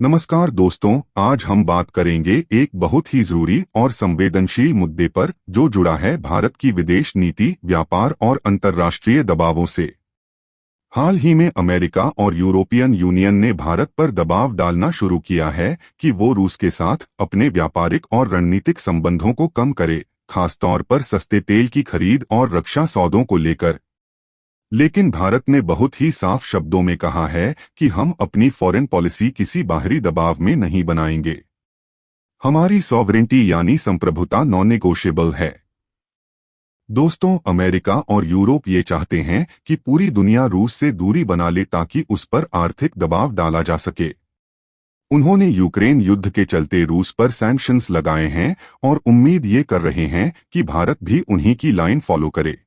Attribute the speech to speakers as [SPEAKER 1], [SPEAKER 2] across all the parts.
[SPEAKER 1] नमस्कार दोस्तों, आज हम बात करेंगे एक बहुत ही जरूरी और संवेदनशील मुद्दे पर जो जुड़ा है भारत की विदेश नीति, व्यापार और अंतर्राष्ट्रीय दबावों से। हाल ही में अमेरिका और यूरोपियन यूनियन ने भारत पर दबाव डालना शुरू किया है कि वो रूस के साथ अपने व्यापारिक और रणनीतिक संबंधों को कम करे, खासतौर पर सस्ते तेल की खरीद और रक्षा सौदों को लेकर। लेकिन भारत ने बहुत ही साफ शब्दों में कहा है कि हम अपनी फॉरेन पॉलिसी किसी बाहरी दबाव में नहीं बनाएंगे। हमारी सॉवरेंटी यानी संप्रभुता नॉन नेगोशिएबल है। दोस्तों, अमेरिका और यूरोप ये चाहते हैं कि पूरी दुनिया रूस से दूरी बना ले ताकि उस पर आर्थिक दबाव डाला जा सके। उन्होंने यूक्रेन युद्ध के चलते रूस पर सैंक्शंस लगाए हैं और उम्मीद ये कर रहे हैं कि भारत भी उन्हीं की लाइन फॉलो करे।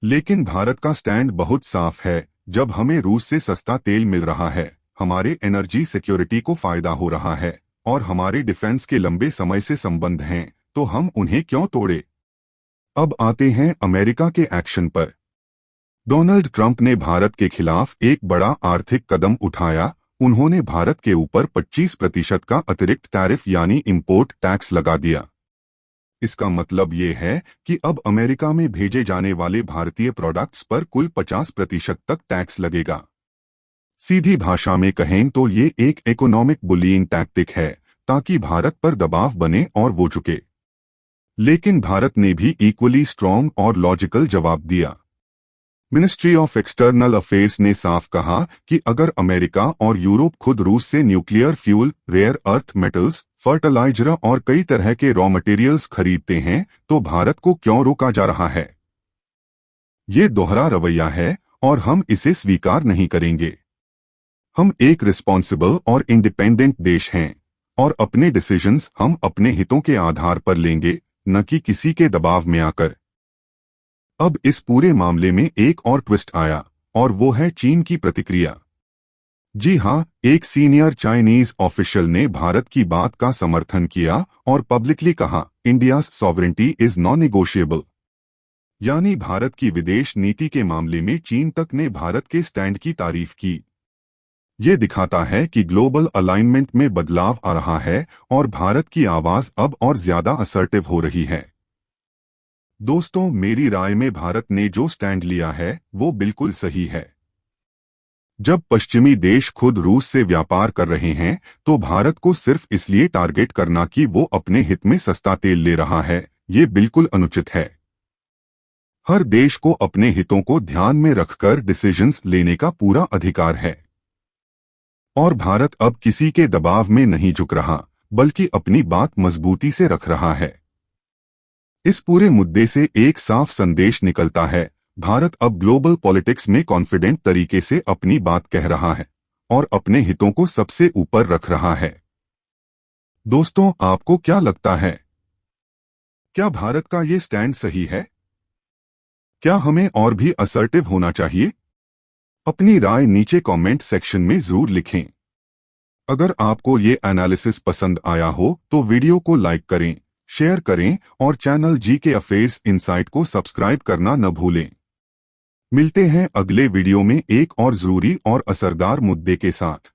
[SPEAKER 1] लेकिन भारत का स्टैंड बहुत साफ है। जब हमें रूस से सस्ता तेल मिल रहा है, हमारे एनर्जी सिक्योरिटी को फायदा हो रहा है और हमारे डिफेंस के लंबे समय से संबंध हैं, तो हम उन्हें क्यों तोड़े। अब आते हैं अमेरिका के एक्शन पर। डोनाल्ड ट्रंप ने भारत के खिलाफ एक बड़ा आर्थिक कदम उठाया। उन्होंने भारत के ऊपर 25% का अतिरिक्त टैरिफ यानी इंपोर्ट टैक्स लगा दिया। इसका मतलब ये है कि अब अमेरिका में भेजे जाने वाले भारतीय प्रोडक्ट्स पर कुल 50% तक टैक्स लगेगा। सीधी भाषा में कहें तो ये एक इकोनॉमिक बुलिंग टैक्टिक है ताकि भारत पर दबाव बने और वो झुके। लेकिन भारत ने भी इक्वली स्ट्रॉन्ग और लॉजिकल जवाब दिया। मिनिस्ट्री ऑफ एक्सटर्नल अफेयर्स ने साफ कहा कि अगर अमेरिका और यूरोप खुद रूस से nuclear fuel, rare earth metals, fertiliser और कई तरह के रॉ मटेरियल्स खरीदते हैं तो भारत को क्यों रोका जा रहा है। ये दोहरा रवैया है और हम इसे स्वीकार नहीं करेंगे। हम एक रिस्पॉन्सिबल और इंडिपेंडेंट देश हैं और अपने डिसीजंस हम अपने हितों के आधार पर लेंगे, न कि किसी के दबाव में आकर। अब इस पूरे मामले में एक और ट्विस्ट आया और वो है चीन की प्रतिक्रिया। जी हां, एक सीनियर चाइनीज ऑफिशियल ने भारत की बात का समर्थन किया और पब्लिकली कहा, India's sovereignty is non negotiable. यानी भारत की विदेश नीति के मामले में चीन तक ने भारत के स्टैंड की तारीफ की। ये दिखाता है कि ग्लोबल अलाइनमेंट में बदलाव आ रहा है और भारत की आवाज अब और ज्यादा असर्टिव हो रही है। दोस्तों, मेरी राय में भारत ने जो स्टैंड लिया है वो बिल्कुल सही है। जब पश्चिमी देश खुद रूस से व्यापार कर रहे हैं तो भारत को सिर्फ इसलिए टारगेट करना कि वो अपने हित में सस्ता तेल ले रहा है, ये बिल्कुल अनुचित है। हर देश को अपने हितों को ध्यान में रखकर डिसीजंस लेने का पूरा अधिकार है और भारत अब किसी के दबाव में नहीं झुक रहा, बल्कि अपनी बात मजबूती से रख रहा है। इस पूरे मुद्दे से एक साफ संदेश निकलता है, भारत अब ग्लोबल पॉलिटिक्स में कॉन्फिडेंट तरीके से अपनी बात कह रहा है और अपने हितों को सबसे ऊपर रख रहा है। दोस्तों, आपको क्या लगता है? क्या भारत का ये स्टैंड सही है? क्या हमें और भी असर्टिव होना चाहिए? अपनी राय नीचे कमेंट सेक्शन में जरूर लिखें। अगर आपको ये एनालिसिस पसंद आया हो तो वीडियो को लाइक करें, शेयर करें और चैनल जीके अफेयर्स इनसाइट को सब्सक्राइब करना न भूलें। मिलते हैं अगले वीडियो में एक और जरूरी और असरदार मुद्दे के साथ।